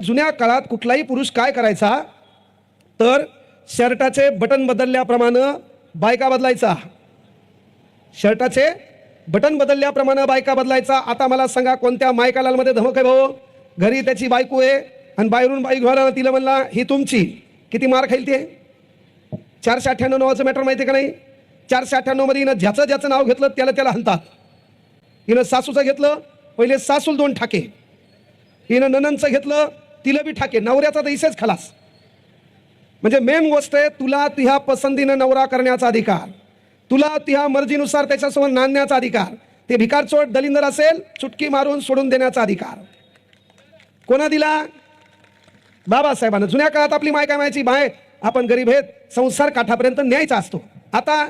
जुन्या काळात कुठलाही पुरुष काय करायचा तर शर्टाचे बटन बदलल्याप्रमाणे बायका बदलायचा. शर्टाचे बटन बदलल्याप्रमाणे बायका बदलायचा. आता मला सांगा कोणत्या मायकालालमध्ये धमक आहे भाऊ? घरी त्याची बायको आहे आणि बाहेरून बाईक घराला तिला म्हणला ही तुमची. किती मार खाईल ते? 498 नावाचं मॅटर माहिती का नाही? 498 मध्ये हिनं ज्याचं नाव घेतलं त्याला हलतात. हिनं सासूचं घेतलं पहिले सासूल 2 ठाके, हिनं ननंदचं घेतलं तिला बी ठाके, नवऱ्याचा तर इसेच खलास. म्हणजे मेन गोष्ट आहे तुला तुझ्या पसंतीनं नवरा करण्याचा अधिकार, तुला तुझ्या मर्जीनुसार त्याच्यासमोर नांदण्याचा अधिकार, ते भिकारचोट दलिंदर असेल चुटकी मारून सोडून देण्याचा अधिकार कोणा दिला? बाबासाहेबांना. जुन्या काळात आपली माय काय म्हणायची? बाय आपण गरीब आहेत संसार काठापर्यंत न्यायचा असतो. आता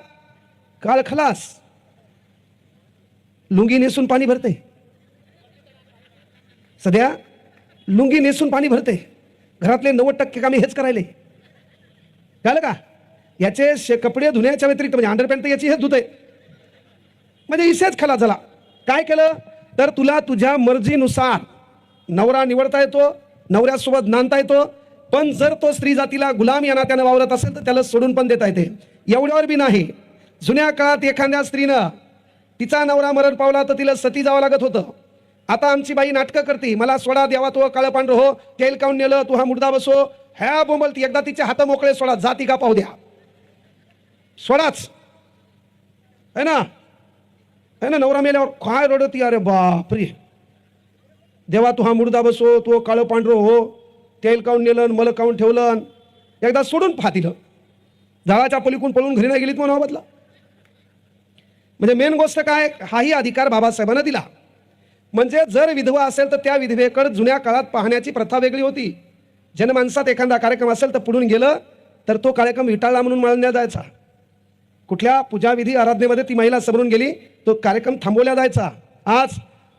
काळ खलास, लुंगी नेसून पाणी भरते. सध्या लुंगी नेसून पाणी भरते. घरातले 90% कामे हेच करायले. कळलं का? याचे कपडे धुण्याच्या व्यतिरिक्त म्हणजे अंडरपॅन्ट तर याची हेच धुते. म्हणजे इसेच खलास झाला. काय केलं तर तुला तुझ्या मर्जीनुसार नवरा निवडता येतो, नवऱ्यासोबत नांदता येतो, पण जर तो स्त्री जातीला गुलाम या नात्यानं वावरत असेल तर त्याला सोडून पण देता येते. एवढ्यावर बी नाही. जुन्या काळात एखाद्या स्त्रीनं तिचा नवरा मरण पावला तर तिला सती जावं लागत होतं. आता आमची बाई नाटकं करते, मला सोडा द्यावा तो काळं पांढरं हो, तेल काऊन नेलं तू हा मुर्दा बसो, ह्या बोंबलती. एकदा तिचे हात मोकळे सोडा, जाती का पाहू द्या, सोडाच है ना. है ना, नवरा मेल्यावर काय रडती, अरे बापरे देवा तू हा मुर्दा बसो, तो काळं पांढरं हो, तेल काऊन नेलं मला काऊन ठेवलं. एकदा सोडून पाहतिलं, झाडाच्या पलीकडून पळून घरी नाही गेलीत म्हणून बदला. म्हणजे मेन गोष्ट काय, हाही अधिकार बाबासाहेबांना दिला. म्हणजे जर विधवा असेल तर त्या विधवेकडे जुन्या काळात पाहण्याची प्रथा वेगळी होती. जनमानसात एखादा कार्यक्रम असेल तर पुढून गेलं तर तो कार्यक्रम विटाळला म्हणून मानला जायचा. कुठल्या पूजाविधी आराधनेमध्ये ती महिला समोरून गेली तो कार्यक्रम थांबवला जायचा. आज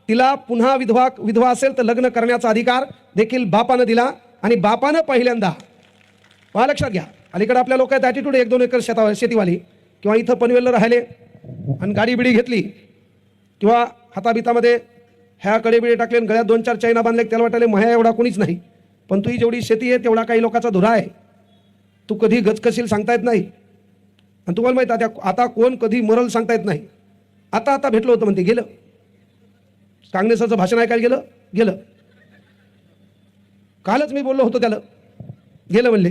तिला पुन्हा विधवा असेल तर लग्न करण्याचा अधिकार देखील बापानं दिला. आणि बापानं पहिल्यांदा पहा, लक्षात घ्या, अलीकडे आपल्या लोकांचा ॲटिट्यूड 1-2 एकर शेतीवाली किंवा इथं पनवेलला राहिले आणि गाडी बिडी घेतली किंवा हाताबितामध्ये ह्या कडेबिडे टाकले आणि गळ्यात 2-4 चैना बांधले, त्याला वाटायला मह्या एवढा कोणीच नाही. पण तुझी जेवढी शेती आहे तेवढा काही लोकांचा धुरा आहे, तू कधी गचकशील सांगता येत नाही. आणि तुम्हाला माहिती आहे आता कोण कधी मरल सांगता येत नाही. आता भेटलं होतं म्हणते, गेलं काँग्रेसाचं भाषण ऐकायला गेलं. कालच मी बोललो होतो त्याला, गेलं म्हणले.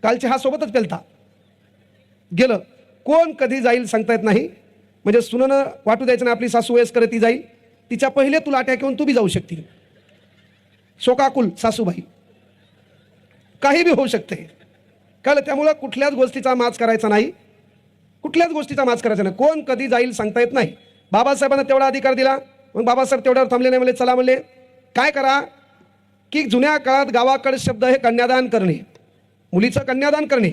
कालचे हा सोबतच पेलता गेलं. कोण कधी जाईल सांगता येत नाही. म्हणजे सुननं वाटू द्यायचं नाही आपली सासू वयस्कर ती जाईल, तिच्या पहिले तुला अटॅक येऊन तू बी जाऊ शकते. शोकाकुल सासूबाई काही बी होऊ शकते. कळलं? त्यामुळं कुठल्याच गोष्टीचा माज करायचा नाही, कुठल्याच गोष्टीचा माज करायचा नाही. कोण कधी जाईल सांगता येत नाही. बाबासाहेबांना तेवढा अधिकार दिला. मग बाबासाहेब तेवढ्यावर थांबले नाही, म्हणले चला म्हणले काय करा की जुन्या काळात गावाकडे शब्द हे कन्यादान करणे, मुलीचं कन्यादान करणे.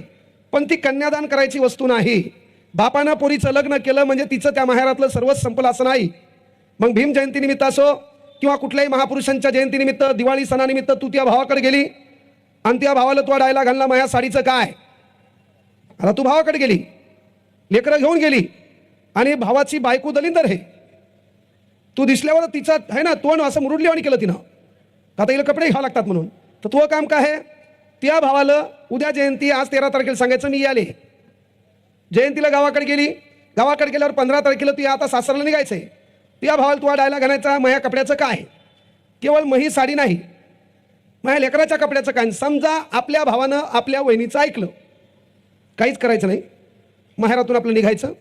पण ती कन्यादान करायची वस्तू नाही. बापानं पोरीचं लग्न केलं म्हणजे तिचं त्या माहेरातलं सर्वच संपलं असं नाही. मग भीम जयंतीनिमित्त असो किंवा कुठल्याही महापुरुषांच्या जयंतीनिमित्त, दिवाळी सणानिमित्त तू त्या भावाकडे गेली आणि त्या भावाला तू डायला घालला माझ्या साडीचं काय. आता तू भावाकडे गेली, लेकरं घेऊन गेली आणि भावाची बायको दलिंदर आहे. तू दिसल्यावर तिचा आहे ना तोंड असं मुरुडलेवाणी केलं तिनं, आता हिला कपडे घ्यावं लागतात म्हणून. तर तुझं काम काय आहे, त्या भावाला उद्या जयंती, आज 13 तारखेला सांगायचं मी आले. जयंतीला गावाकडे गेली, गावाकडे गेल्यावर 15 तारखेला तू आता सासरला निघायचं आहे. त्या भावाला तुला डायला घालायचा माझ्या कपड्याचं काय, केवळ मही साडी नाही माझ्या लेकराच्या कपड्याचं काय. समजा आपल्या भावानं आपल्या वहिनीचं ऐकलं, काहीच करायचं नाही, माहेरातून आपलं निघायचं,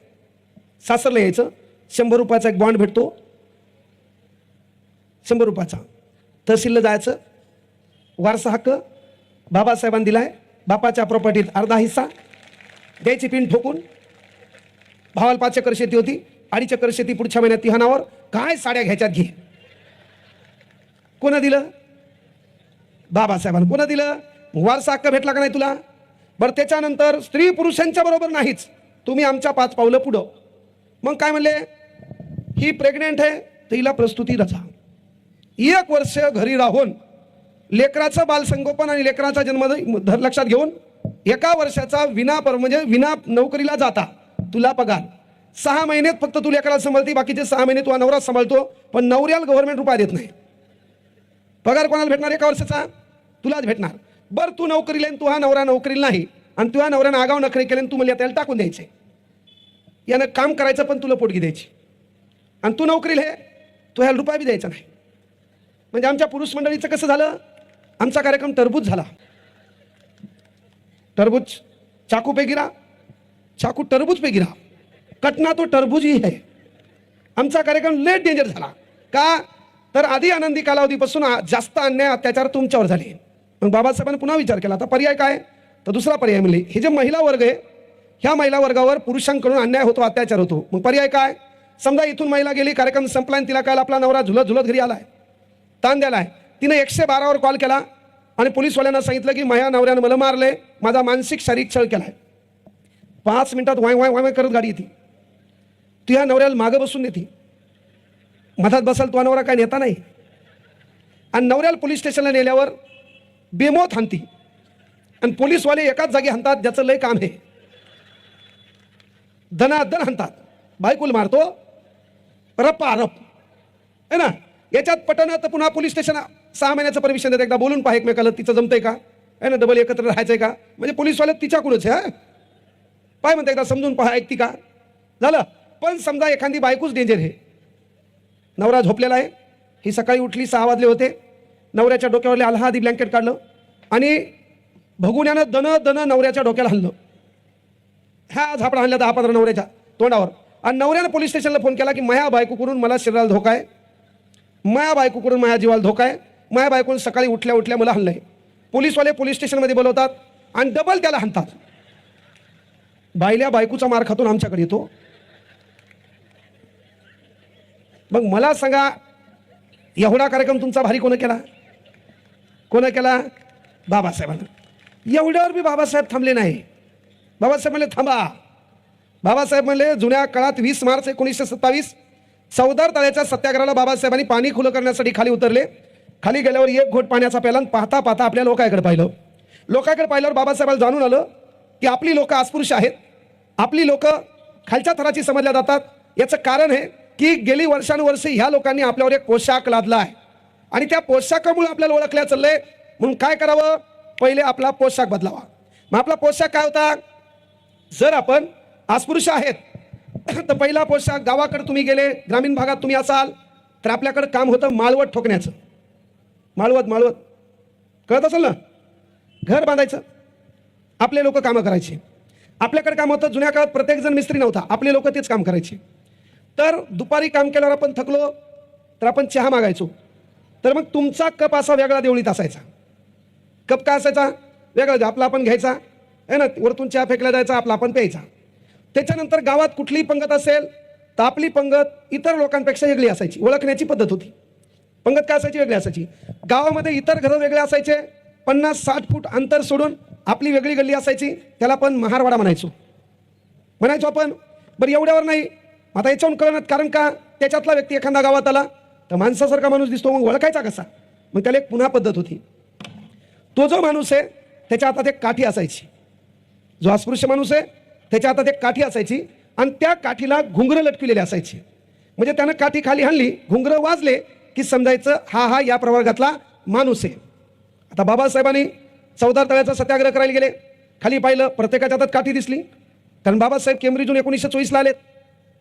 सासरला यायचं. 100 रुपयाचा एक बॉन्ड भेटतो, 100 रुपयाचा. तहसीलला जायचं, वारसा हक्क बाबासाहेबांनी दिलाय, बापाच्या प्रॉपर्टीत अर्धा हिस्सा द्यायची पिन ठोकून. भावाला 5 एकर शेती होती, 2.5 एकर शेती पुढच्या महिन्यात तिहानावर. काय साड्या घ्यायच्यात घे. कोणा दिलं? बाबासाहेबांना. कोणा दिलं? वारसा हक्क भेटला का नाही तुला? बरं त्याच्यानंतर स्त्री पुरुषांच्या बरोबर नाहीच, तुम्ही आमच्या 5 पावलं पुढं. मग काय म्हणले, ही प्रेग्नेंट आहे तर हिला प्रस्तुती रजा. 1 वर्ष घरी राहून लेकराचं बालसंगोपन आणि लेकराचा जन्म लक्षात घेऊन 1 वर्षाचा म्हणजे विना नोकरीला जाता तुला पगार. 6 महिन्यात फक्त तू लेकराला सांभाळती, बाकीचे 6 महिने तू नवरा सांभाळतो. पण नवऱ्याला गव्हर्नमेंट रुपया देत नाही. पगार कोणाला भेटणार 1 वर्षाचा? तुलाच भेटणार. बरं तू नोकरीला आहे, तू हा नवरा नोकरीला नाही, आणि तुझ्या नवऱ्यानं आगाव नखरे केले, तू मला त्याला टाकून द्यायचे. यानं काम करायचं पण तुला पोटगी द्यायची, आणि तू नोकरीला आहे, तू ह्याला रुपया बी द्यायचा नाही. म्हणजे आमच्या पुरुष मंडळीचं कसं झालं, आमचा कार्यक्रम टरबूज झाला. टरबूज चाकू पे गिरा, चाकू टरबूज पे गिरा, कटना तो टरबूज ही है. आमचा कार्यक्रम लेट डेंजर झाला. का तर आधी आनंदी कालावधीपासून जास्त अन्याय अत्याचार तुमच्यावर झाले. मग बाबासाहेबांनी पुन्हा विचार केला, आता पर्याय काय, तर दुसरा पर्याय म्हणजे हे जे महिला वर्ग आहे, ह्या महिला वर्गावर पुरुषांकडून अन्याय होतो, अत्याचार होतो. मग पर्याय काय, समजा इथून महिला गेली, कार्यक्रम संपला आणि तिला काल आपला नवरा झुलत झुलत घरी आलाय, ताण द्यायलाय. तिने 112वर कॉल केला आणि पोलीसवाल्यांना सांगितलं की माझ्या नवऱ्यानं मला मारले, माझा मानसिक शारीरिक छळ केलाय. 5 मिनिटात वाय वाय वाय करत गाडी येते. तू ह्या नवऱ्याला मागं बसून नेती, मधात बसाल, तो नवरा काय नेता नाही. आणि नवऱ्याला पोलीस स्टेशनला नेल्यावर बेमोत हाणती, आणि पोलीसवाले एकाच जागी हाणतात ज्याचं लय काम आहे, धनाधन हाणतात. बायकुल मारतो रप्पा रप है ना. याच्यात पटना तर पुन्हा पोलीस स्टेशन 6 महिन्याचं परमिशन देते, एकदा बोलून पहा एकमेकाला, तिचं जमतंय का है ना, डबल एकत्र राहायचंय का, म्हणजे पोलीसवाले तिच्याकडूनच आहे. पाय म्हणते एकदा समजून पहा, ऐकती का, झालं. पण समजा एखादी बायकोच डेंजर आहे, नवरा झोपलेला आहे, ही सकाळी उठली, 6 वाजले होते, नवऱ्याच्या डोक्यावरले आल्हादी ब्लँकेट काढलं आणि भगुण्यानं दन दन नवऱ्याच्या डोक्याला हल्लं. ह्या झापडा हल्ल्या 10-15 नवऱ्याच्या तोंडावर. आणि नवऱ्यानं पोलीस स्टेशनला फोन केला की माया बायको करून मला शरीराला धोका आहे, माया बायको करून माझ्या जीवाला धोका आहे, माया बायकोनं सकाळी उठल्या उठल्या मला हल्लंय. पोलीसवाले पोलीस स्टेशनमध्ये बोलवतात आणि डबल त्याला हाणतात. बायल्या बायकोचा मार खातून आमच्याकडे येतो. मग मला सांगा, एवढा कार्यक्रम तुमचा भारी कोण केला, कोण केला, बाबासाहेबांना. एवढ्यावर बी बाबासाहेब थांबले नाही. बाबासाहेब म्हणले थांबा. बाबासाहेब म्हणले जुन्या काळात 20 मार्च 1927 चौदार तळ्याच्या सत्याग्रहाला बाबासाहेबांनी पाणी खुलं करण्यासाठी खाली उतरले. खाली गेल्यावर एक घोट पाण्याचा प्याला, पाहता पाहता आपल्या लोकांकडे पाहिलं. लोकांकडे पाहिल्यावर बाबासाहेबांना जाणून आलं की आपली लोक अस्पृश्य आहेत, आपली लोक खालच्या थराची समजल्या जातात. याचं कारण आहे की गेली वर्षानुवर्षे ह्या लोकांनी आपल्यावर एक पोशाख लादला आहे, आणि त्या पोशाखामुळे आपल्याला ओळखल्या चाललंय. म्हणून काय करावं, पहिले आपला पोशाख बदलावा. मग आपला पोशाख काय होता, जर आपण अस्पृश्य आहेत तर पहिला पोशाख, गावाकडे तुम्ही गेले, ग्रामीण भागात तुम्ही असाल तर आपल्याकडे काम होतं माळवत ठोकण्याचं. माळवत कळत असेल ना, घर बांधायचं, आपले लोक कामं करायचे. आपल्याकडे काम होतं, जुन्या काळात प्रत्येक जण मिस्त्री नव्हता, आपले लोक तेच काम करायचे. तर दुपारी काम केल्यावर आपण थकलो तर आपण चहा मागायचो, तर मग तुमचा कप असा वेगळा देवळीत असायचा. कप काय असायचा, वेगळा, आपला आपण घ्यायचा आहे ना, वरतून चहा फेकला जायचा, आपला आपण प्यायचा. त्याच्यानंतर गावात कुठलीही पंगत असेल तर आपली पंगत इतर लोकांपेक्षा वेगळी असायची, ओळखण्याची पद्धत होती. पंगत काय असायची, वेगळी असायची. गावामध्ये इतर घरं वेगळे असायचे, 50-60 फूट अंतर सोडून आपली वेगळी गल्ली असायची, त्याला आपण महारवाडा म्हणायचो आपण. बरं एवढ्यावर नाही, आता याच्याहून कळणार, कारण का त्याच्यातला व्यक्ती एखादा गावात आला तर माणसासारखा माणूस दिसतो, मग ओळखायचा कसा, मग त्याला एक पुन्हा पद्धत होती. तो जो माणूस आहे त्याच्या हातात एक काठी असायची, जो अस्पृश्य माणूस आहे त्याच्या हातात एक काठी असायची, आणि त्या काठीला घुंगरं लटकलेले असायचे. म्हणजे त्यानं काठी खाली हाणली, घुंगरं वाजले की समजायचं हा या प्रवर्गातला माणूस आहे. आता बाबासाहेबांनी चौदार तळ्याचा सत्याग्रह करायला गेले, खाली पाहिलं, प्रत्येकाच्या हातात काठी दिसली, कारण बाबासाहेब केंब्रिजहून 1924ला आलेत.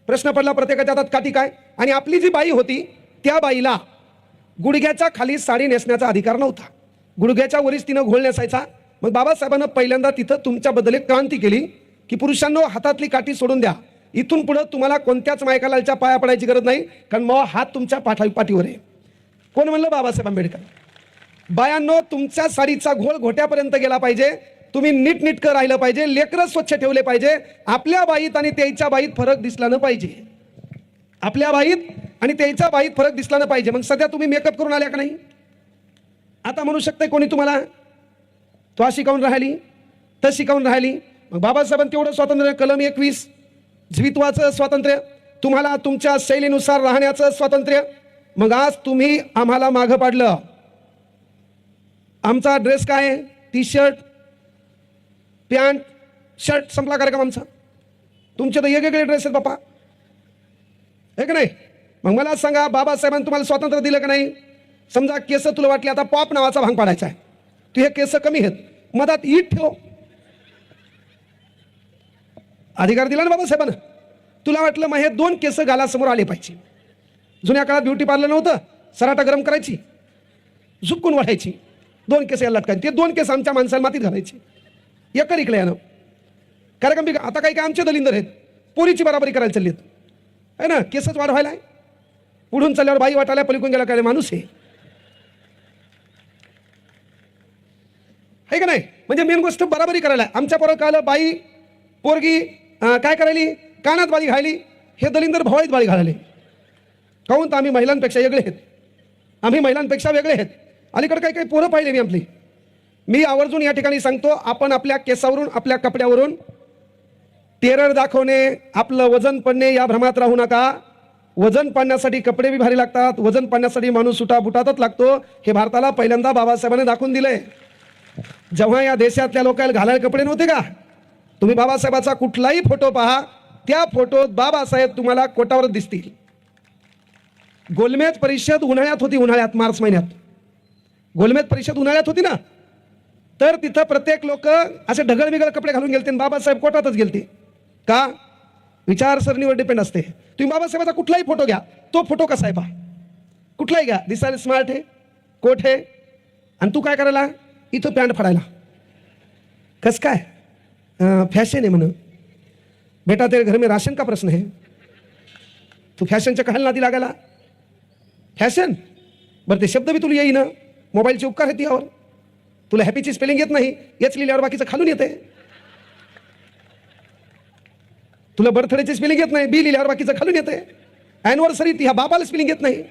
प्रश्न पडला प्रत्येकाच्या हातात काठी काय, आणि आपली जी बाई होती त्या बाईला गुडघ्याच्या खाली साडी नेसण्याचा अधिकार नव्हता, गुडघ्याच्या वरीच तिनं घोळ नेसायचा. मग बाबासाहेबांना पहिल्यांदा तिथं तुमच्याबद्दल एक क्रांती केली की पुरुषांनो, हातातली काठी सोडून द्या, इथून पुढे तुम्हाला कोणत्याच मायकालालच्या पाया पडायची गरज नाही, कारण मग हात तुमच्या पाठीवर आहे. कोण म्हणलं, बाबासाहेब आंबेडकर. बायांनो, तुमच्या साडीचा घोळ घोट्यापर्यंत गेला पाहिजे, तुम्ही नीटनीटकं राहिलं पाहिजे, लेकरं स्वच्छ ठेवले पाहिजे, आपल्या बाईत आणि त्याच्या बाईत फरक दिसला न पाहिजे, आपल्या बाईत आणि त्याच्या बाईत फरक दिसला न पाहिजे. मग सध्या तुम्ही मेकअप करून आल्या का नाही, आता म्हणू शकते कोणी तुम्हाला, तो शिकावून राहिली तर शिकावून राहिली. मग बाबासाहेबांनी तेवढं स्वातंत्र्य, कलम 21 जीवित्वाचं स्वातंत्र्य, तुम्हाला तुमच्या शैलीनुसार राहण्याचं स्वातंत्र्य. मग आज तुम्ही आम्हाला मागं पाडलं. आमचा ड्रेस काय, टी शर्ट पॅन्ट शर्ट, संपला कार्यक्रम आमचा. तुमचे तर वेगवेगळे ड्रेस आहेत बापा, हे का नाही. मग मला सांगा, बाबासाहेबांनी तुम्हाला स्वातंत्र्य दिलं का नाही. समजा केस तुला वाटली आता पॉप नावाचा भांग पाडायचा आहे, तू हे केस कमी आहेत, मधात ईट ठेव. अधिकार दिला ना बाबासाहेबांना. तुला वाटलं मग हे 2 केस गालासमोर आले पाहिजे. जुन्या काळात ब्युटी पार्लर नव्हतं, सराटा गरम करायची, झुपकून वाढायची, 2 केस याला लटकायचे. ते 2 केस आमच्या माणसाला मातीत घालायचे. एकर इकडे यानं कार्यक्रम. आता काही काय आमचे दलिंदर आहेत, पोरीची बराबरी करायला चालली आहे ना, केसच वाढवायला आहे. पुढून चालल्यावर बाई वाटायला पलिकून गेला काय माणूस आहे का नाही. म्हणजे मेन गोष्ट बराबरी करायला. आमच्या बरोबर काल बाई पोरगी काय करायली, कानात बाळी घाली. हे दलिंदर भवाळीत बाळी घालले. काहून तर आम्ही महिलांपेक्षा वेगळे आहेत, आम्ही महिलांपेक्षा वेगळे आहेत. अलीकडे काही काही पोरं पाहिले मी आपली. मी आवर्जून या ठिकाणी सांगतो, आपण आपल्या केसावरून आपल्या कपड्यावरून टेरर दाखवणे, आपलं वजन पडणे या भ्रमात राहू नका. वजन पाडण्यासाठी कपडे बी भारी लागतात, वजन पाडण्यासाठी माणूस सुटाबुटातच लागतो. हे भारताला पहिल्यांदा बाबासाहेबांनी दाखवून दिलंय. जेव्हा या देशातल्या लोकांना घालायला कपडे नव्हते का, तुम्ही बाबासाहेबाचा कुठलाही फोटो पहा, त्या फोटोत बाबासाहेब तुम्हाला कोटावरच दिसतील. गोलमेज परिषद उन्हाळ्यात होती, उन्हाळ्यात मार्च महिन्यात गोलमेज परिषद उन्हाळ्यात होती ना, तर तिथं प्रत्येक लोक असे ढगळ बिगळ कपडे घालून गेलते, बाबासाहेब कोटातच गेलते. का? विचारसरणीवर डिपेंड असते. तुम्ही बाबासाहेबाचा कुठलाही फोटो घ्या, तो फोटो कसा आहे पहा, कुठलाही घ्या, दिसायला स्मार्ट आहे, कोट आहे, आणि तू काय करायला इथं पॅन्ट फाडायला. कस काय? फॅशन आहे म्हणून. बेटा तेरे घर में राशन का प्रश्न है, तू फॅशनच्या कहायला नादी लागायला. फॅशन बरं, ते शब्द बी तुला येईना, मोबाईलचे उपकार आहेत यावर. तुला हॅपीची स्पेलिंग येत नाही, याच लिहिल्यावर बाकीचं खालून येते. तुला बर्थडेची स्पेलिंग येत नाही, बी लिहिल्यावर बाकीचं खालून येते. ॲनिव्हर्सरी ह्या बाबाला स्पेलिंग येत नाही,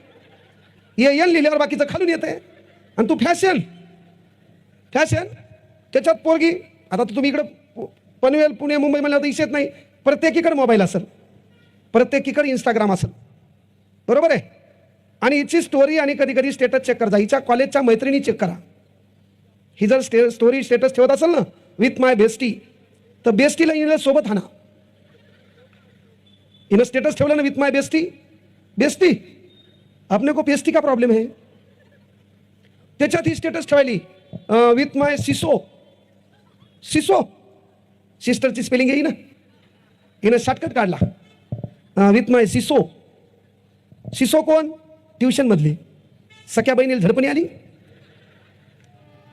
एन लिहिल्यावर बाकीचं खालून येते. आणि तू फॅशन फॅशन त्याच्यात पोरगी. आता तुम्ही इकडं पनवेल पुणे मुंबई म्हणलं तर इशेत नाही, प्रत्येकीकडे मोबाईल असेल, प्रत्येकीकडे इंस्टाग्राम असेल, बरोबर आहे. आणि हिची स्टोरी आणि कधी कधी स्टेटस चेक करता, हिच्या कॉलेजच्या मैत्रिणी चेक करा. ही जर स्टोरी स्टेटस ठेवत असेल ना विथ माय बेस्टी, तर बेस्टीला हिनं सोबत आणा. हिनं स्टेटस ठेवलं ना विथ माय बेस्टी, बेस्टी आपने को बेस्टी का प्रॉब्लेम है. त्याच्यात ही स्टेटस ठेवायली विथ माय सिसो. सिसो सिस्टरची स्पेलिंग आहे ना, हिनं शॉर्टकट काढला विथ माय सिसो. सिसो कोण? ट्युशन मधली सख्या बहिणीला झडपणी आली.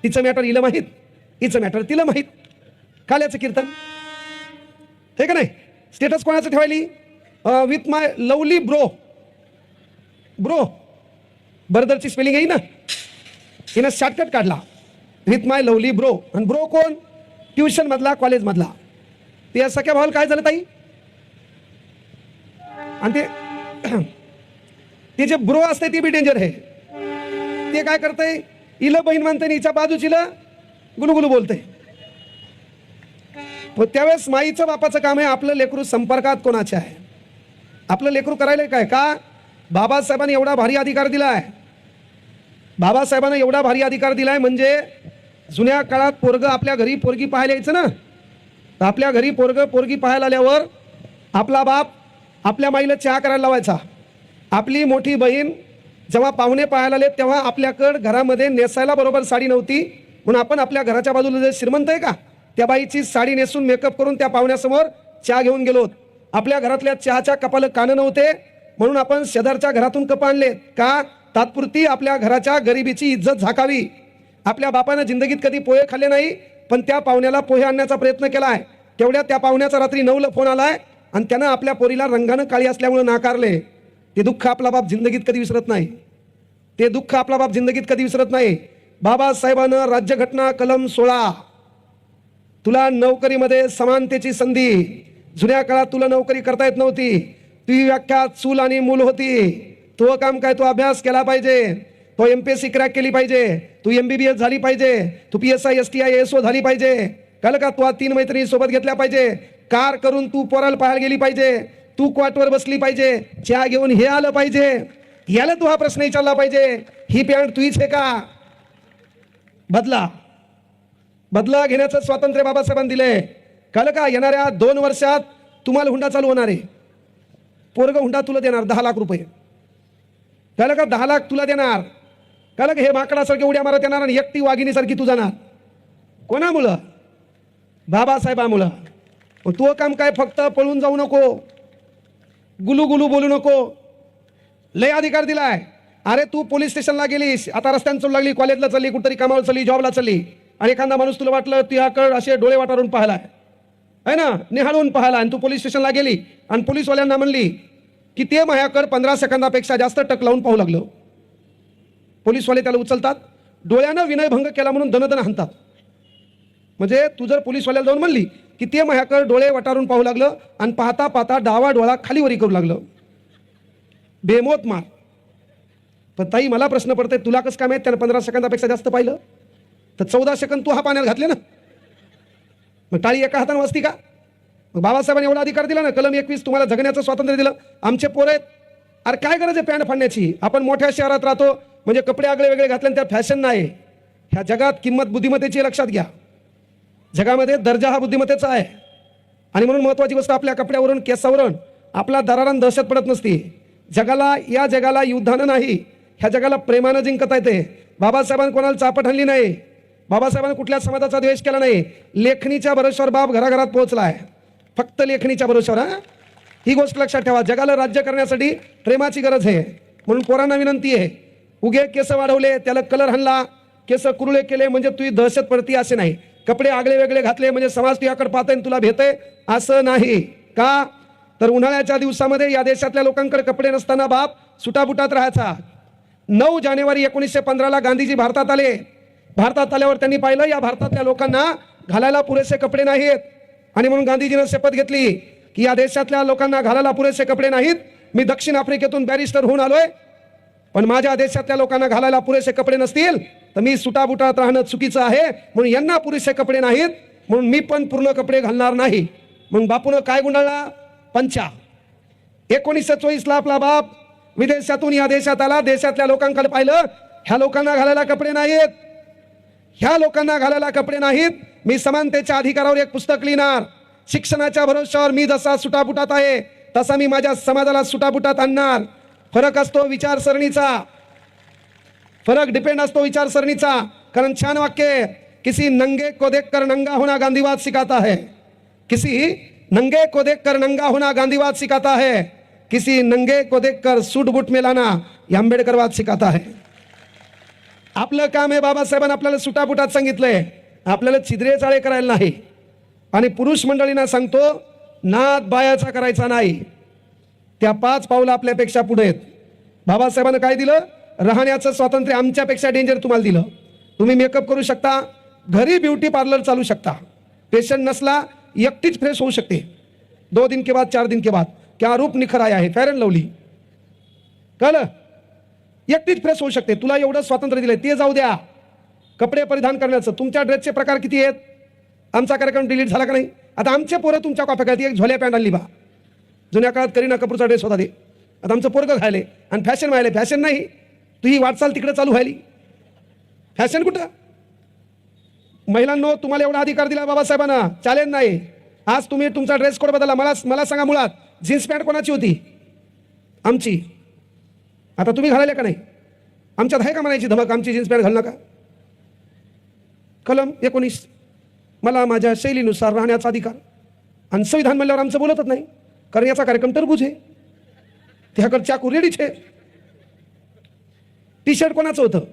तिचं मॅटर हिला माहीत, हिचं मॅटर तिला माहीत. काल्याचं कीर्तन हे का नाही. स्टेटस कोणाचं ठेवायली with my lovely bro. Bro बर्दरची स्पेलिंग आहे ना, हिनं शॉर्टकट काढला विथ माय लवली ब्रो. आणि ब्रो कोण? ट्युशन मधला, कॉलेज मधला. ते सख्या भावाला काय झालं ताई, आणि ते जे ब्रो असते ते बी डेंजर आहे. ते काय करतंय, हिला बहीण म्हणते, हिच्या बाजूचीला गुलगुलू बोलते. त्यावेळेस माईचं बापाचं काम आहे, आपलं लेकरू संपर्कात कोणाचे आहे, आपलं लेकरू करायला काय. का? बाबासाहेबांनी एवढा भारी अधिकार दिलाय, बाबासाहेबांना एवढा भारी अधिकार दिलाय. म्हणजे जुन्या काळात पोरग आपल्या घरी पोरगी पाहायला यायचं ना, तर आपल्या घरी पोरगी पाहायला आल्यावर आपला बाप आपल्या माईला चहा करायला लावायचा. आपली मोठी बहीण जेव्हा पाहुणे पाहायला आले तेव्हा आपल्याकडं घरामध्ये नेसायला बरोबर साडी नव्हती, म्हणून आपण आपल्या घराच्या बाजूला जे श्रीमंत आहे का, त्या बाईची साडी नेसून मेकअप करून त्या पाहुण्यासमोर चहा घेऊन गेलो. आपल्या घरातल्या चहाच्या कपाला कानं नव्हते, म्हणून आपण शेजारच्या घरातून कप आणले. का? तात्पुरती आपल्या घराच्या गरिबीची इज्जत झाकावी. आपल्या बापानं जिंदगीत कधी पोहे खाल्ले नाही, पण त्या पाहुण्याला पोहे आणण्याचा प्रयत्न केलाय. तेवढ्या त्या पाहुण्याचा रात्री 9ला फोन आलाय आणि त्यानं आपल्या पोरीला रंगानं काळी असल्यामुळे नाकारले. ते दुःख आपला बाप जिंदगीत कधी विसरत नाही, ते दुःख आपला बाप जिंदगीत कधी विसरत नाही. बाबासाहेबांनं राज्यघटना कलम 16, तुला नोकरीमध्ये समानतेची संधी. जुन्या काळात तुला नोकरी करता येत नव्हती, तुझी व्याख्या चूल आणि मूल होती. तो काम काय, तो अभ्यास केला पाहिजे, तो MPSC क्रॅक केली पाहिजे, तू MBBS झाली पाहिजे, तू PSI STI ASO झाली पाहिजे. कळलं का? तू 3 मैत्रिणी सोबत घेतल्या पाहिजे, कार करून तू पोराला पाहायला गेली पाहिजे, तू क्वाटवर बसली पाहिजे, चहा घेऊन हे आलं पाहिजे. याला तू हा प्रश्न विचारला पाहिजे, ही पॅन्ट तुझीच आहे का? बदला घेण्याचं स्वातंत्र्य बाबासाहेबांनी दिलंय. कळलं का? येणाऱ्या 2 वर्षात तुम्हाला हुंडा चालू होणार आहे. पोरग हुंडा तुला देणार 10 लाख रुपये. कळलं का? 10 लाख तुला देणार. कळलं का? हे माकडासारखे उड्या मारत येणार आणि एकटी वाघिणीसारखी तू जाणार. कोणामुळं? बाबासाहेबामुळं. मग तू काम काय, फक्त पळून जाऊ नको, गुलू गुलू बोलू नको, लय अधिकार दिलाय. अरे तू पोलीस स्टेशनला गेलीस, आता रस्त्यानं चढू लागली, कॉलेजला चालली, कुठतरी कामावर चालली, जॉबला चालली, आणि एखादा माणूस तुला वाटलं तुझ्याकडं असे डोळे वाटारून पाहिलाय, आहे ना, निहाळून पाहिला, आणि तू पोलीस स्टेशनला गेली आणि पोलीसवाल्यांना म्हणली की ते माझ्याकडं 15 सेकंदापेक्षा जास्त टक लावून पाहू लागलं. पोलीसवाले त्याला उचलतात, डोळ्यानं विनयभंग केला म्हणून दणदण हाणतात. म्हणजे तू जर पोलीसवाल्याला जाऊन म्हणली की ते माझ्याकडे डोळे वटारून पाहू लागलं आणि पाहता पाहता डावा डोळा खालीवरी करू लागलं, बेमोत मार. पण ताई मला प्रश्न पडतोय, तुला कसं काय माहित त्यानं 15 सेकंदापेक्षा जास्त पाहिलं? तर 14 सेकंद तू हा पाण्यात घातले ना, मग टाळी एका हाताने वाजती का? मग बाबासाहेबांनी एवढा अधिकार दिला ना, कलम 21 तुम्हाला जगण्याचं स्वातंत्र्य दिलं. आमचे पोरं आहेत, अरे काय गरज आहे पॅन्ट फाडण्याची? आपण मोठ्या शहरात राहतो म्हणजे कपडे आगळे वेगळे घातले त्या फॅशन नाही. ह्या जगात किंमत बुद्धिमत्तेची लक्षात घ्या. जगामध्ये दर्जा हा बुद्धिमत्तेचा आहे. आणि म्हणून महत्त्वाची गोष्ट, आपल्या कपड्यावरून केसावरून आपला दरारान दहशत पडत नसती. जगाला, या जगाला युद्धानं नाही, ह्या जगाला प्रेमानं जिंकता येते. बाबासाहेबांनी कोणाला चापट हल्ली नाही, बाबासाहेबांनी कुठल्या समाजाचा द्वेष केला नाही. लेखणीच्या भरोश्यावर बाप घराघरात पोहोचलाय, फक्त लेखणीच्या भरोश्यावर. हा, ही गोष्ट लक्षात ठेवा. जगाला राज्य करण्यासाठी प्रेमाची गरज आहे. म्हणून पोरांना विनंती आहे, उगे केस वाढवले, त्याला कलर हल्ला, केस कुरळे केले म्हणजे तुझी दहशत पडती असे नाही. कपडे आगळे वेगळे घातले म्हणजे समाज तुझ्याकडे पाहतोय तुला भेटय असं नाही. का तर उन्हाळ्याच्या दिवसामध्ये या देशातल्या लोकांकडे कपडे नसताना बाप सुटाबुटात राहायचा. 9 जानेवारी 1915ला गांधीजी भारतात आले. भारतात आल्यावर त्यांनी पाहिलं या भारतातल्या लोकांना घालायला पुरेसे कपडे नाहीत, आणि म्हणून गांधीजीनं शपथ घेतली की या देशातल्या लोकांना घालायला पुरेसे कपडे नाहीत. मी दक्षिण आफ्रिकेतून बॅरिस्टर होऊन आलोय, पण माझ्या देशातल्या लोकांना घालायला पुरेसे कपडे नसतील तर मी सुटाबुटात राहणं चुकीचं आहे. म्हणून यांना पुरेसे कपडे नाहीत, म्हणून मी पण पूर्ण कपडे घालणार नाही. म्हणून बापूनं काय गुंडाळला? पंचा. 1924ला आपला बाप विदेशातून या देशात आला. देशातल्या लोकांकडे पाहिलं, ह्या लोकांना घालायला कपडे नाहीत, ह्या लोकांना घालायला कपडे नाहीत. मी समानतेच्या अधिकारावर एक पुस्तक लिहिणार. शिक्षणाच्या भरोश्यावर मी जसा सुटाबुटात आहे तसा मी माझ्या समाजाला सुटाबुटात आणणार. फरक असतो विचारसरणीचा, फरक डिपेंड असतो विचारसरणीचा. कारण छान वाक्य, किसी नंगे को देखकर नंगा होना गांधीवाद सिखाता है, किसी नंगे को देखकर नंगा होना गांधीवाद सिखाता है, किसी नंगे को देखकर सूट बूट में लाना ये आंबेडकरवाद सिखाता है. आपलं काम आहे, बाबासाहेबांनी आपल्याला सुटाबुटात सांगितलंय, आपल्याला छिद्रे चाळे करायला नाही. आणि पुरुष मंडळींना सांगतो, नाद बायाचा करायचा नाही. त्या 5 पावलं आपल्यापेक्षा पुढे आहेत. बाबासाहेबांनी काय दिलं? राहण्याचं स्वातंत्र्य. आमच्यापेक्षा डेंजर तुम्हाला दिलं. तुम्ही मेकअप करू शकता, घरी ब्युटी पार्लर चालू शकता, पेशंट नसला एकटीच फ्रेश होऊ शकते 2 दिन के बाद 4 दिन के बाद. क्या रूप निखर आया है, फेअर अँड लवली. कळलं? एकटीच फ्रेश होऊ शकते. तुला एवढं स्वातंत्र्य दिलंय, ते जाऊ द्या. कपडे परिधान करण्याचं, तुमच्या ड्रेसचे प्रकार किती आहेत? आमचा कार्यक्रम डिलीट झाला का नाही? आता आमचे पोरं तुमच्या कॉप्या करते. एक झोल्या पॅन्ट आणली बा, जुन्या काळात करीना कपूरचा ड्रेस होता ते, आता आमचं पोरगं घाले आणि फॅशन व्हायला. फॅशन नाही, तू ही वाटचाल तिकडे चालू व्हायली. फॅशन कुठं? महिलांनो, तुम्हाला एवढा अधिकार दिला बाबासाहेबांना, चॅलेंज नाही. आज तुम्ही तुमचा ड्रेस कोड बदलला. मला सांगा, मुळात जीन्स पॅन्ट कोणाची होती? आमची. आता तुम्ही घालायला का नाही? आमच्यात आहे का म्हणायची धमक, आमची जीन्स पॅन्ट घालू नका? कलम 19, मला माझ्या शैलीनुसार राहण्याचा अधिकार. आणि संविधान म्हणल्यावर आमचं बोलतच नाही, कारण याचा कार्यक्रम टरबूज आहे, त्याकडे चाकू रेडीच आहे. टी शर्ट कोणाचं होतं?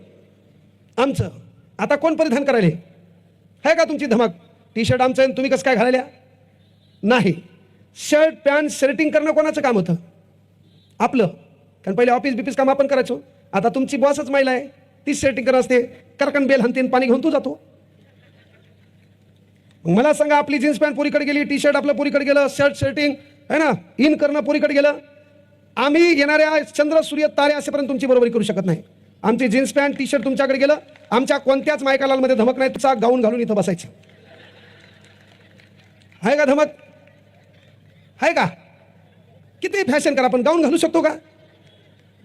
आमचं. आता कोण परिधान करायले? आहे का तुमची धमक? टी शर्ट आमचं आहे, तुम्ही कसं काय घालायला? नाही. शर्ट पॅन्ट शर्टिंग करणं कोणाचं काम होतं? आपलं. कारण पहिले ऑफिस बिफिस काम आपण करायचो. आता तुमची बॉसच महिला आहे, तीच शर्टिंग करत असते. करकन बेल हनतीन, पाणी घेऊन तू जातो. मला सांगा, आपली जीन्स पॅन्ट पुरीकडे गेली, टी शर्ट आपलं पुरीकडे गेलं, शर्ट शर्टिंग आहे ना, इन करणं पुरीकडे गेलं. आम्ही येणाऱ्या चंद्र सूर्य तारे असेपर्यंत तुमची बरोबरी करू शकत नाही. आमची जीन्स पॅन्ट टी शर्ट तुमच्याकडे गेलं, आमच्या कोणत्याच मायकालालमध्ये धमक नाही. तुमचा गाऊन घालून इथं बसायचं. आहे का धमक? आहे का? किती फॅशन करा, पण गाऊन घालू शकतो का?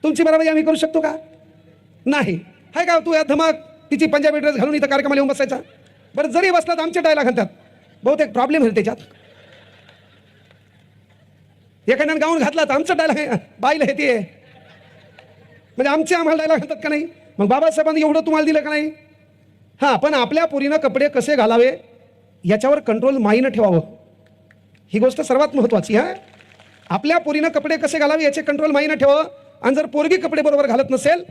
तुमची बरोबरी आम्ही करू शकतो का? नाही. आहे का? तू या धमक तिची पंजाबी ड्रेस घालून इथं कार्यक्रमाला येऊन बसायचा. बरं, जरी बसला तर आमचे डायलॉग घालतात. बहुतेक प्रॉब्लेम आहे त्याच्यात. एखाद्यानं गाऊन घातला तर आमचं डायलॉग बाईला हे ते, म्हणजे आमचे आम्हाला डायलॉग घालतात का नाही? मग बाबासाहेबांनी एवढं तुम्हाला दिलं का नाही? हां, पण आपल्या पोरीनं कपडे कसे घालावे याच्यावर कंट्रोल माईनं ठेवावं. ही गोष्ट सर्वात महत्त्वाची. हां, आपल्या पोरीनं कपडे कसे घालावे याचे कंट्रोल माईनं ठेवावं. आणि जर पोरगी कपडे बरोबर घालत नसेल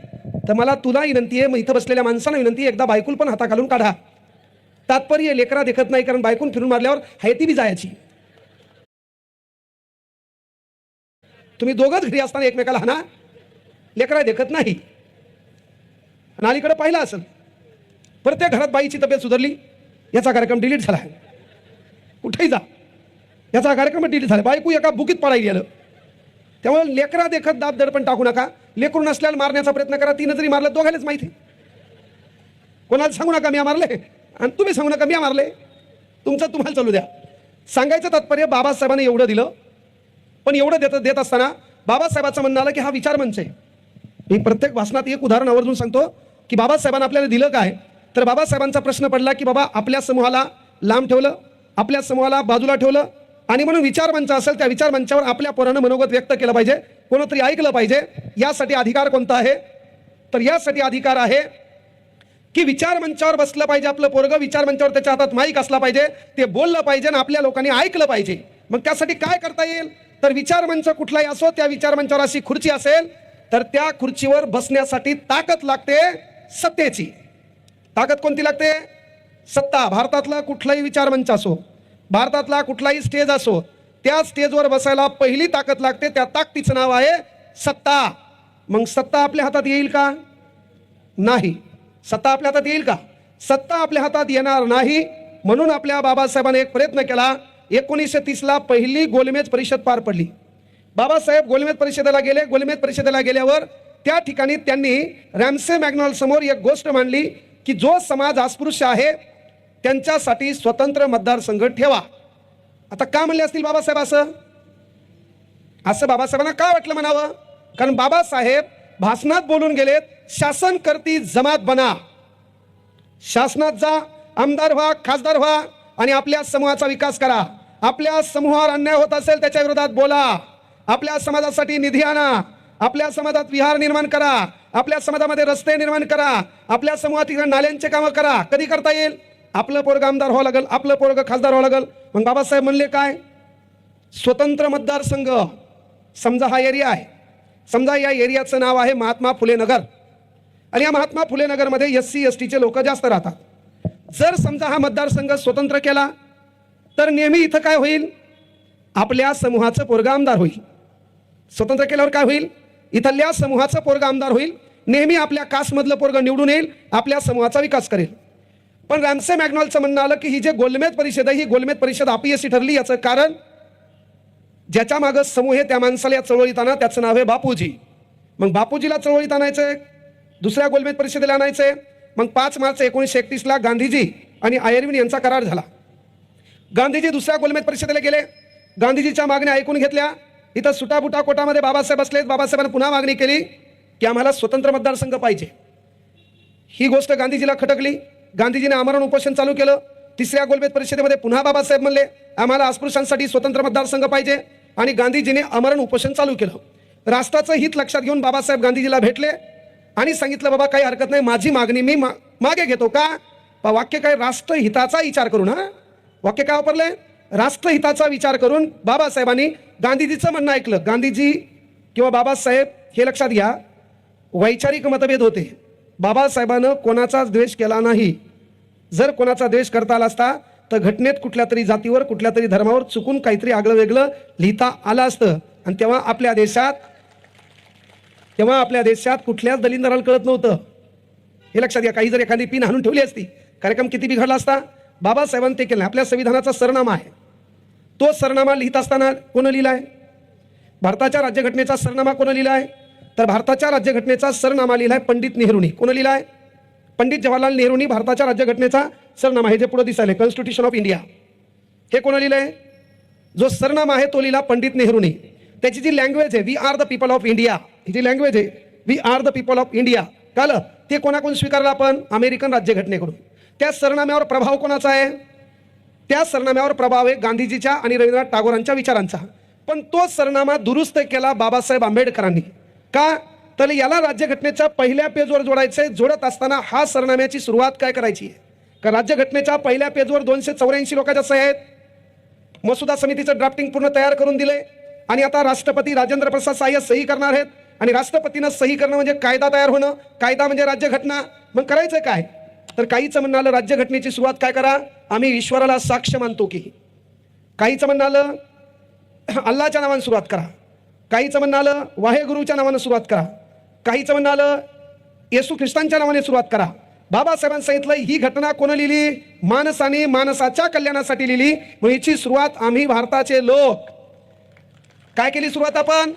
तर मला तुला विनंती आहे, मग इथं बसलेल्या माणसांना विनंती आहे, एकदा बायकुल पण हाता घालून काढा. तात्पर्य लेकरा देखत नाही, कारण बायकून फिरून मारल्यावर हायती बी जायची. तुम्ही दोघंच घरी असताना एकमेकाला हाना, लेकरा देखत नाही. आणि अलीकडे पाहिलं असेल प्रत्येक घरात बाईची तब्येत सुधारली, याचा कार्यक्रम डिलीट झाला. कुठेही जा, याचा कार्यक्रम डिलीट झाला. बायको एका बुकीत पडायला गेलं. त्यामुळे लेकरा देखत दाब दडपण टाकू नका. लेकरू नसल्याला मारण्याचा प्रयत्न करा. 3 जरी मारलं दोघालेच माहिती. कोणाला सांगू नका मी मारले, आणि तुम्ही सांगू नका मी मारले. तुमचं तुम्हाला चालू द्या. सांगायचं तात्पर्य बाबासाहेबांनी एवढं दिलं, पण एवढं देत असताना बाबासाहेबांचं म्हणणं आलं की हा विचारमंच आहे. मी प्रत्येक भाषणात एक उदाहरण आवर्जून सांगतो की बाबासाहेबांना आपल्याला दिलं काय. तर बाबासाहेबांचा प्रश्न पडला की बाबा आपल्या समूहाला लांब ठेवलं, आपल्या समूहाला बाजूला ठेवलं, आणि म्हणून विचारमंच असेल त्या विचारमंचावर आपल्या पोरानं मनोगत व्यक्त केलं पाहिजे, कोणतरी ऐकलं पाहिजे. यासाठी अधिकार कोणता आहे. तर यासाठी अधिकार आहे की विचारमंचावर बसलं पाहिजे आपलं पोरगं, विचारमंचावर त्याच्या हातात माईक असला पाहिजे, ते बोललं पाहिजे आणि आपल्या लोकांनी ऐकलं पाहिजे. मग त्यासाठी काय करता येईल. तर विचारमंच कुठलाही असो, त्या विचारमंचावर अशी खुर्ची असेल तर त्या खुर्चीवर बसण्यासाठी ताकद लागते सत्तेची. ताकद कोणती लागते. सत्ता. भारतातला कुठलाही विचारमंच असो, भारतातला कुठलाही स्टेज असो, त्या स्टेजवर बसायला पहिली ताकद लागते. त्या ताकदीचं नाव आहे सत्ता. मग सत्ता आपल्या हातात येईल का. नाही. सत्ता आपल्या हातात येईल का. सत्ता आपल्या हातात येणार नाही. म्हणून आपल्या बाबासाहेबांनी एक प्रयत्न केला. 1930ला पहिली गोलमेज परिषद पार पडली. बाबासाहेब गोलमेज परिषदेला गेले. गोलमेज परिषदेला गेल्यावर त्या ठिकाणी त्यांनी रॅमसे मॅग्नॉल समोर एक गोष्ट मांडली की जो समाज अस्पृश्य आहे त्यांच्यासाठी स्वतंत्र मतदारसंघ ठेवा. आता का म्हणले असतील बाबासाहेब असं बाबासाहेबांना का वाटलं म्हणावं. कारण बाबासाहेब भाषणात बोलून गेलेत, शासन करती जमात बना. शासनात जा, आमदार व्हा, खासदार व्हा आणि आपल्या समूहाचा विकास करा. आपल्या समूहावर अन्याय होत असेल त्याच्या विरोधात बोला. आपल्या समाजासाठी निधी आणा. आपल्या समाजात विहार निर्माण करा. आपल्या समाजामध्ये रस्ते निर्माण करा. आपल्या समूहातील नाल्यांचे कामं करा. कधी करता येईल. आपलं पोरग आमदार व्हावं लागेल, आपलं पोरग खासदार व्हावं लागेल. मग बाबासाहेब म्हणले काय. स्वतंत्र मतदारसंघ. समजा हा एरिया आहे, समजा या एरियाचं नाव आहे महात्मा फुले नगर, आणि या महात्मा फुले नगरमध्ये SC ST चे लोक जास्त राहतात. जर समजा हा मतदारसंघ स्वतंत्र केला तर नेहमी इथं काय होईल. आपल्या समूहाचं पोरग आमदार होईल. स्वतंत्र केल्यावर काय होईल. इथल्या समूहाचं पोरग आमदार होईल. नेहमी आपल्या कास्टमधलं पोरग निवडून येईल, आपल्या समूहाचा विकास करेल. पण रॅमसे मॅग्नॉलचं म्हणणं आलं की ही जे गोलमेज परिषद आहे, ही गोलमेज परिषद अपयशी ठरली. याचं कारण ज्याच्या मागं समूह आहे त्या माणसाला या चळवळीत आणा, त्याचं नाव आहे बापूजी. मग बापूजीला चळवळीत आणायचंय, दुसऱ्या गोलमेज परिषदेला आणायचंय. मग 5 मार्च 1931ला गांधीजी आणि आयर्विन यांचा करार झाला. गांधीजी दुसऱ्या गोलमेज परिषदेला गेले. गांधीजीच्या मागण्या ऐकून घेतल्या. इथं सुटाबुटा कोटामध्ये बाबासाहेब बसलेत. बाबासाहेबांनी पुन्हा मागणी केली की आम्हाला स्वतंत्र मतदारसंघ पाहिजे. ही गोष्ट गांधीजीला खटकली. गांधीजीने आमरण उपोषण चालू केलं. तिसऱ्या गोलमेज परिषदेमध्ये पुन्हा बाबासाहेब म्हणले आम्हाला अस्पृश्यांसाठी स्वतंत्र मतदारसंघ पाहिजे, आणि गांधीजीने आमरण उपोषण चालू केलं. राष्ट्राचं हित लक्षात घेऊन बाबासाहेब गांधीजीला भेटले आणि सांगितलं बाबा काही हरकत नाही, माझी मागणी मी मागे घेतो. का. वाक्य काय. राष्ट्रहिताचा विचार करून. वाक्य काय वापरले. राष्ट्रहिताचा विचार करून बाबासाहेबांनी गांधीजीचं म्हणणं ऐकलं. गांधीजी किंवा बाबासाहेब हे लक्षात घ्या, वैचारिक मतभेद होते. बाबासाहेबांनं कोणाचाच द्वेष केला नाही. जर कोणाचा द्वेष करता आला असता तर घटनेत कुठल्या तरी जातीवर, कुठल्या तरी धर्मावर चुकून काहीतरी आगळं वेगळं लिहिता आलं असतं, आणि तेव्हा आपल्या देशात कुठल्याच दलिंदराला कळत नव्हतं. हे लक्षात घ्या. काही जर एखादी पिन आणून ठेवली असती, कार्यक्रम किती बिघडला असता. बाबासाहेबांनी ते केलं. आपल्या संविधानाचा सरनामा आहे. तो सरनामा लिहित असताना कोण लिहिलाय. भारताच्या राज्यघटनेचा सरनामा कोण लिहिलाय. तर भारताच्या राज्यघटनेचा सरनामा लिहिलाय पंडित नेहरूंनी. कोण लिहिलाय. पंडित जवाहरलाल नेहरूंनी भारताच्या राज्यघटनेचा सरनामा, हे जे पुढे दिसायले कॉन्स्टिट्यूशन ऑफ इंडिया, हे कोण लिहिलंय. जो सरनामा आहे तो लिहिला पंडित नेहरूंनी. त्याची जी लँग्वेज आहे, we are the people of India, ही जी लँग्वेज आहे we are the people of India, कळलं. ते कोणाकडून स्वीकारलं आपण. अमेरिकन राज्यघटनेकडून. त्या सरनाम्यावर प्रभाव कोणाचा आहे. त्या सरनाम्यावर प्रभाव आहे गांधीजीच्या आणि रवींद्रनाथ टागोरांच्या विचारांचा. पण तो सरनामा दुरुस्त केला बाबासाहेब आंबेडकरांनी. का. तर याला राज्यघटनेच्या पहिल्या पेजवर जोडायचंय. जोडत असताना हा सरनाम्याची सुरुवात काय करायची आहे? का राज्यघटनेच्या पहिल्या पेजवर 284 लोकांच्या सह्या आहेत. मसुदा समितीचं ड्राफ्टिंग पूर्ण तयार करून दिलंय आणि आता राष्ट्रपती राजेंद्र प्रसाद साय सही करणार आहेत. आणि राष्ट्रपतीनं सही करणं म्हणजे कायदा तयार होणं, कायदा म्हणजे राज्यघटना. मग करायचं काय? तर काहीचं म्हणणं आलं राज्यघटनेची सुरुवात काय करा, आम्ही ईश्वराला साक्ष मानतो की. काहीचं म्हणणं आलं अल्लाच्या नावाने सुरुवात करा. काहीचं म्हणणं आलं वाहेगुरूच्या नावाने सुरुवात करा. काहीचं म्हणणं आलं येशू ख्रिस्तांच्या नावाने सुरुवात करा. बाबासाहेबांनी सांगितलं ही घटना कोण लिहिली? माणसाने माणसाच्या कल्याणासाठी लिहिली. मग हिची सुरुवात आम्ही भारताचे लोक काय केली? सुरुवात आपण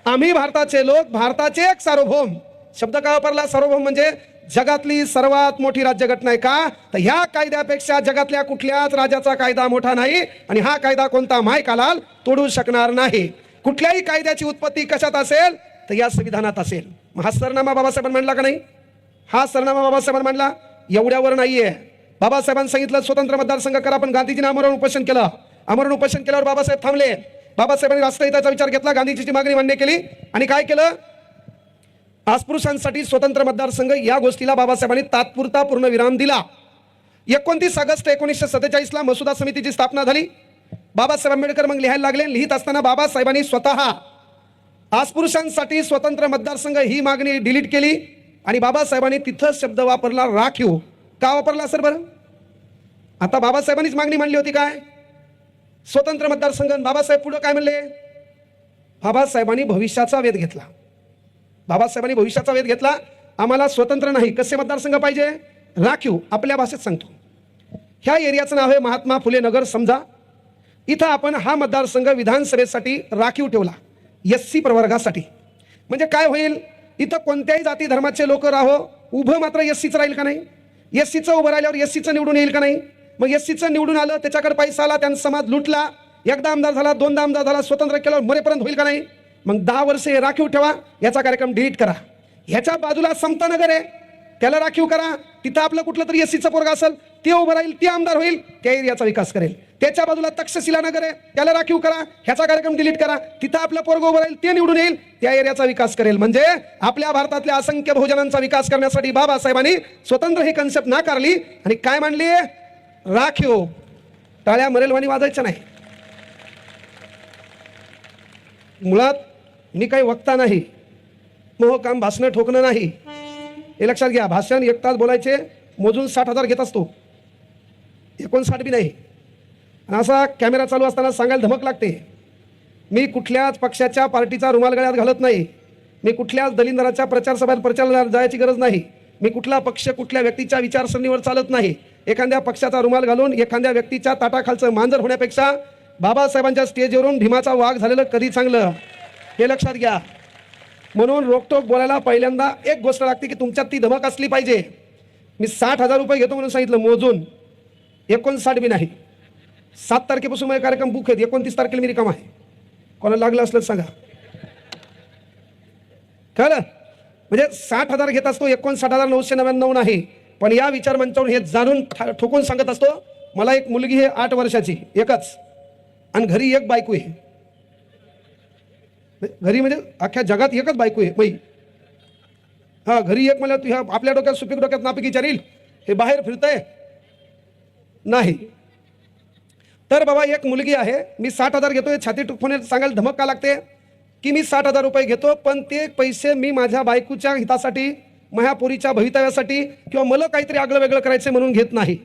आम्ही भारताचे लोक, भारताचे एक सार्वभौम. शब्द काय वापरला? सार्वभौम म्हणजे जगातली सर्वात मोठी राज्यघटना आहे. का तर ह्या कायद्यापेक्षा जगातल्या कुठल्याच राज्याचा कायदा मोठा नाही आणि हा कायदा कोणता मायकालाल तोडू शकणार नाही. कुठल्याही कायद्याची उत्पत्ती कशात असेल तर या संविधानात असेल. हा सरनामा बाबासाहेबांनी मांडला का नाही? हा सरनामा बाबासाहेबांनी मांडला. एवढ्यावर नाहीये. बाबासाहेबांनी सांगितलं स्वतंत्र मतदारसंघ करा, पण गांधीजींनी आमरण उपोषण केलं. आमरण उपोषण केल्यावर बाबासाहेब थांबले. बाबासाहेबांनी राष्ट्रहिताचा विचार घेतला, गांधीजीची मागणी मान्य केली आणि काय केलं? अस्पृश्यांसाठी स्वतंत्र मतदारसंघ या गोष्टीला बाबासाहेबांनी तात्पुरता पूर्णविराम दिला. 29 ऑगस्ट 1947 ला मसुदा समितीची स्थापना झाली. बाबासाहेब आंबेडकर मग लिहायला लागले. लिहित असताना बाबासाहेबांनी स्वतः अस्पृश्यांसाठी स्वतंत्र मतदारसंघ ही मागणी डिलीट केली आणि बाबासाहेबांनी तिथं शब्द वापरला राखीव. का वापरला सर बरं? आता बाबासाहेबांनीच मागणी मांडली होती काय? स्वतंत्र मतदारसंघ. बाबासाहेब पुढे काय म्हणले? बाबासाहेबांनी भविष्याचा वेध घेतला. बाबासाहेबांनी भविष्याचा वेध घेतला. आम्हाला स्वतंत्र नाही, कसे मतदारसंघ पाहिजे? राखीव. आपल्या भाषेत सांगतो, ह्या एरियाचं नाव आहे महात्मा फुले नगर. समजा इथं आपण हा मतदारसंघ विधानसभेसाठी राखीव ठेवला SC प्रवर्गासाठी. म्हणजे काय होईल? इथं कोणत्याही जाती धर्माचे लोक राहो, उभं मात्र SCचं राहील का नाही? SCचं उभं राहिल्यावर SCचं निवडून येईल का नाही? मग SCचं निवडून आलं, त्याच्याकडे पैसा आला, त्यांचा समाज लुटला, एकदा आमदार झाला, दोनदा आमदार झाला, स्वतंत्र केल्यावर मरेपर्यंत होईल का नाही? मग 10 वर्ष हे राखीव ठेवा, याचा कार्यक्रम डिलीट करा. ह्याच्या बाजूला समतानगर आहे, त्याला राखीव करा. तिथं आपलं कुठलं तरी SCचं पोरगा असेल, ते उभं राहील, ते आमदार होईल, त्या एरियाचा विकास करेल. त्याच्या बाजूला तक्षशिला नगर आहे, त्याला राखीव करा, ह्याचा कार्यक्रम डिलीट करा. तिथं आपलं पोरगं उभं राहील, ते निवडून येईल, त्या एरियाचा विकास करेल. म्हणजे आपल्या भारतातल्या असंख्य बहुजनांचा विकास करण्यासाठी बाबासाहेबांनी स्वतंत्र ही कन्सेप्ट नाकारली आणि काय मांडली? राखीव. टाळ्या मरेलवाणी वाजायच्या नाही. मुळात मी काही वक्ता नाही, मोह काम भाषणं ठोकणं नाही, हे लक्षात घ्या. भाषण 1 तास बोलायचे, मोजून 60,000 घेत असतो, 59 बी नाही. आणि असा कॅमेरा चालू असताना सांगायला धमक लागते. मी कुठल्याच पक्षाच्या पार्टीचा रुमाल गळ्यात घालत नाही. मी कुठल्याच दलिंदराच्या प्रचार सभेत प्रचार जायची गरज नाही. मी कुठला पक्ष कुठल्या व्यक्तीच्या विचारसरणीवर चालत नाही. एखाद्या पक्षाचा रुमाल घालून एखाद्या व्यक्तीच्या ताटाखालचं मांजर होण्यापेक्षा बाबासाहेबांच्या स्टेजवरून भीमाचा वाघ झालेलं कधी चांगलं, हे लक्षात घ्या. म्हणून रोकटोक बोलायला पहिल्यांदा एक गोष्ट लागते की तुमच्यात ती धमक असली पाहिजे. मी 60,000 रुपये घेतो म्हणून सांगितलं, मोजून 59 बी नाही. 7 तारखेपासून माझे कार्यक्रम बुक आहेत. 29 तारखेला मी रिकाम आहे. कोणाला लागलं असलं सांगा. कळलं? म्हणजे 60,000 घेत असतो, 59,999 नाही. पण या विचार मंचावर हे जाणून ठोकून सांगत असतो, मला एक मुलगी आहे 8 वर्षाची, एकच, आणि घरी एक बायको आहे. घरी म्हणजे अख्ख्या जगात एकच बायको आहे बाई. हा, घरी एक मला तू ह्या आपल्या डोक्यात सुपीक डोक्यात नापिक विचारील, हे बाहेर फिरतंय नाही. तर बाबा एक मुलगी आहे, मी 60,000 घेतोय. छाती टुकफोने सांगायला धमक का लागते की मी 60,000 रुपये घेतो, पण ते पैसे मी माझ्या बायकोच्या हितासाठी, माझ्या पोरीच्या भवितव्यासाठी किंवा मला काहीतरी आगळं वेगळं करायचं म्हणून घेत नाही.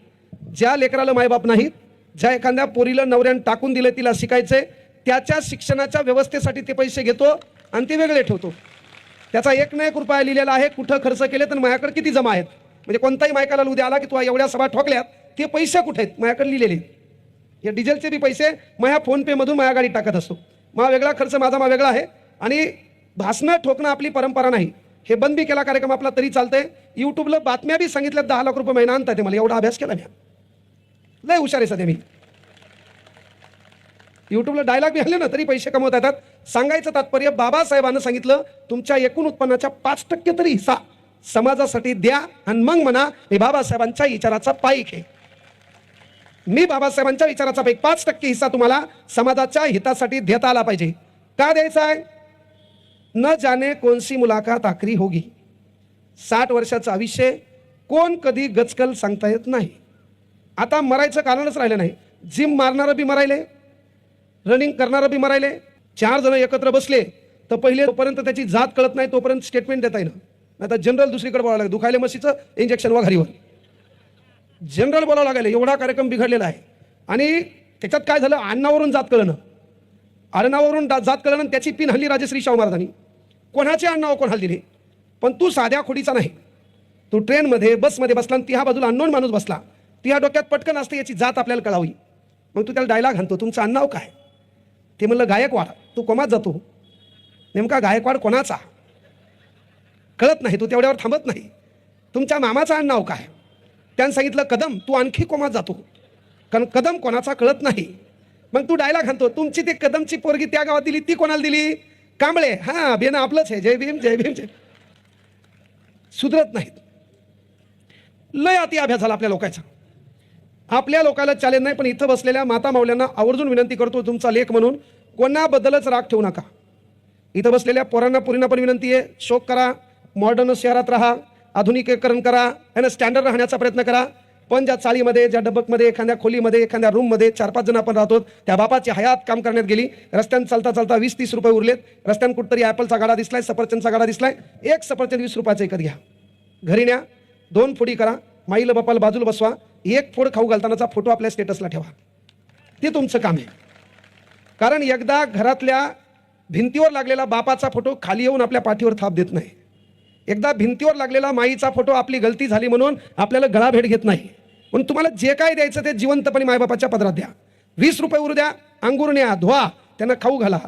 ज्या लेकराला मायबाप नाहीत, ज्या एखाद्या पोरीला नवऱ्यानं टाकून दिलं, तिला शिकायचंय, त्याच्या शिक्षणाच्या व्यवस्थेसाठी ते पैसे घेतो आणि ते वेगळे ठेवतो. त्याचा 1 ना 1 रुपया लिहिलेला आहे, कुठं खर्च केले तर माझ्याकडे किती जमा आहेत. म्हणजे कोणताही मायकाला उद्या आला की तू एवढ्या सभा ठोकल्यात, ते पैसे कुठे आहेत? माझ्याकडे लिहिलेले. हे डिझेलचे बी पैसे माझ्या फोनपेमधून माझ्या गाडीत टाकत असतो. माझा वेगळा खर्च, माझा वेगळा आहे. आणि भाषणं ठोकणं आपली परंपरा नाही. हे बंद बी केला कार्यक्रम आपला तरी चालतंय. यूट्यूबला बातम्या बी सांगितल्यात 10 लाख रुपये महिना आणतात. मला एवढा अभ्यास केला मी, लय हुशार आहे सध्या मी. यूट्यूबला डायलॉग बी आणले ना तरी पैसे कमवता येतात. सांगायचं तात्पर्य, बाबासाहेबांना सांगितलं तुमच्या एकूण उत्पन्नाच्या 5% तरी हिस्सा समाजासाठी द्या आणि मग म्हणा मी बाबासाहेबांच्या विचाराचा पाईक आहे. मी बाबासाहेबांच्या विचाराचा पाईक, 5% हिस्सा तुम्हाला समाजाच्या हितासाठी देता आला पाहिजे. का द्यायचा आहे? न जाने कौन सी मुलाकात आखरी होगी. 60 वर्षाचं आयुष्य कोण कधी गचकल सांगता येत नाही. आता मरायचं कारणच राहिलं नाही. जिम मारणारं बी मरायले, रनिंग करणारं बी मरायले. 4 जण एकत्र बसले तर पहिले तोपर्यंत त्याची जात कळत नाही तोपर्यंत स्टेटमेंट देता येईल. आता जनरल दुसरीकडे बोलावं लागेल, दुखायले मशीचं इंजेक्शन वा घरीवर जनरल बोलावं लागेल. एवढा कार्यक्रम बिघडलेला आहे. आणि त्याच्यात काय झालं, अन्नावरून जात कळणं, अन्नावरून जात कळणं. त्याची पिन हल्ली राजश्री शाहू महाराजांनी. कोणाचे अन्नावर कोणाला दिले, पण तू साध्या खोडीचा नाही. तू ट्रेनमध्ये बसमध्ये बसला आणि तिहा बाजूला अननोन माणूस बसला, तिहा डोक्यात पटकन असते याची जात आपल्याला कळावी. मग तू त्याला डायलॉग आणतो, तुमचं आडनाव काय. ते म्हणलं गायकवाड. तू कोमात जातो, नेमका गायकवाड कोणाचा कळत नाही. तू तेवढ्यावर थांबत नाही. तुमच्या मामाचं आडनाव काय. त्यानं सांगितलं कदम. तू आणखी कोमात जातो, कारण कदम कोणाचा कळत नाही. मग तू डायलॉग आणतो, तुमची ते कदमची पोरगी त्या गावात दिली, ती कोणाला दिली. कांबळे. हां, बेन आपलंच आहे. जय भीम जय भीम जय. सुधरत नाहीत. लय अति अभ्यास झाला आपल्या लोकांचा. आपल्या लोकांना चॅलेंज नाही, पण इथं बसलेल्या माता माऊल्यांना आवर्जून विनंती करतो, तुमचा लेख म्हणून कोणाबद्दलच राग ठेवू नका. इथं बसलेल्या पोरांना पुरींना पण विनंती आहे, शोक करा, मॉडर्न शहरात राहा, आधुनिकीकरण करा, है ना, स्टँडर्ड राहण्याचा प्रयत्न करा. पण ज्या चाळीमध्ये, ज्या डबकमध्ये, एखाद्या खोलीमध्ये, एखाद्या रूममध्ये 4-5 जण आपण राहतो, त्या बापाची हयात काम करण्यात गेली. रस्त्यानं चालता चालता 20-30 रुपये उरलेत. रस्त्यानं कुठतरी ॲपलचा गाडा दिसलाय, सफरचंदचा गाडा दिसलाय, एक सफरचंद 20 रुपयाचं विकत घ्या. घरी न्या, 2 फोडी करा, माईला बापाला बाजूला बसवा, एक फोड खाऊ घालतानाचा फोटो आपल्या स्टेटसला ठेवा. ते तुमचं काम आहे. कारण एकदा घरातल्या भिंतीवर लागलेला बापाचा फोटो खाली येऊन आपल्या पाठीवर थाप देत नाही. एकदा भिंतीवर लागलेला माईचा फोटो आपली गलती झाली म्हणून आपल्याला गळाभेट घेत नाही. म्हणून तुम्हाला जे काय द्यायचं ते जिवंतपणे मायबापाच्या पदरात द्या. 20 रुपये उरू द्या, अंगूर न्या, धुवा, त्यांना खाऊ घाला.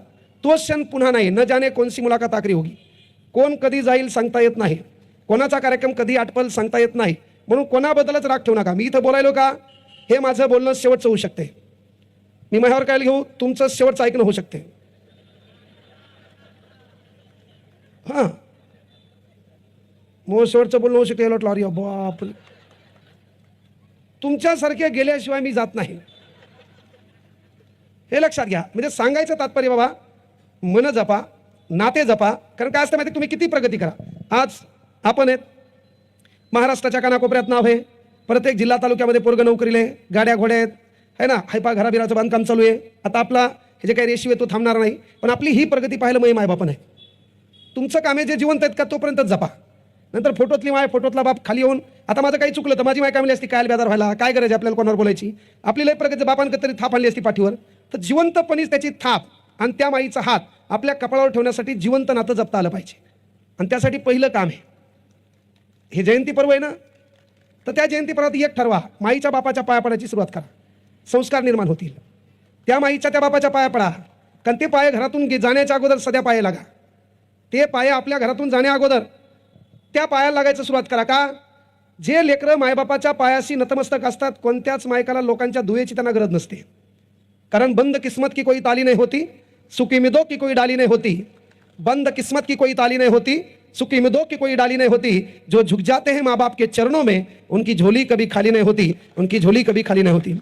तो क्षण पुन्हा नाही. न जाने कोणसी मुलाकात आखरी होगी. कोण कधी जाईल सांगता येत नाही. कोणाचा कार्यक्रम कधी आटपल सांगता येत नाही. म्हणून कोणाबद्दलच राग ठेवू नका. मी इथं बोलायलो का, हे माझं बोलणं शेवटचं होऊ शकते. मी माझ्यावर काय घेऊ, तुमचं शेवटचं ऐकणं होऊ शकते. हां, मग शेवटचं बोलणं होऊ शकते. लॉरी बाप, तुमच्यासारखे गेल्याशिवाय मी जात नाही, हे लक्षात घ्या. म्हणजे सांगायचं तात्पर्य, बाबा मन जपा, नाते जपा. कारण काय असतं माहिती, तुम्ही किती प्रगती करा. आज आपण आहेत, महाराष्ट्राच्या कानाकोपऱ्यात नाव आहे, प्रत्येक जिल्हा तालुक्यामध्ये पोरगं नोकरीले, गाड्या घोड्या आहेत, है ना, हैपा घराबिराचं बांधकाम चालू आहे. आता आपला हे जे काही रेशिओ आहे तो थांबणार नाही. पण आपली ही प्रगती पाहायला मग मायबापन आहे. तुमचं कामे जे जिवंत आहेत का तोपर्यंतच जपा. नंतर फोटोतली माय, फोटोतला बाप खाली येऊन, आता माझं काही चुकलं तर माझी माय काय म्हणली असती, काय बेजार व्हायला, काय गरज आहे आपल्याला कोणावर बोलायची. आपली लय प्रगती बापांकडे तरी थाप आणली असती पाठीवर. तर जिवंतपणीच त्याची थाप आणि त्या माईचा हात आपल्या कपाळावर ठेवण्यासाठी जिवंत नातं जपता आलं पाहिजे. आणि त्यासाठी पहिलं काम आहे, हे जयंती पर्व आहे ना, तर त्या जयंती पर्वात एक ठरवा, माईच्या बापाच्या पाया पडायची सुरुवात करा. संस्कार निर्माण होतील. त्या माईच्या त्या बापाच्या पाया पडा. कारण ते पाय घरातून जाण्याच्या अगोदर सध्या पाया लागा. ते पाय आपल्या घरातून जाण्या अगोदर त्या पायाला लागायचं सुरुवात करा. का, जे लेकरं मायबापाच्या पायाशी नतमस्तक असतात, कोणत्याच मायकाला लोकांच्या दुयेची त्यांना गरज नसते. कारण बंद किस्मत की कोई ताली नहीं होती, सुखी मिदो की कोई डाली नहीं होती. बंद किस्मत की कोई ताली नहीं होती, सुखी मिदो की कोई डाली नहीं होती. जो झुक जाते हैं माँ बाप के चरणों में, उनकी झोली कभी खाली नहीं होती, उनकी झोली कभी खाली नहीं होती.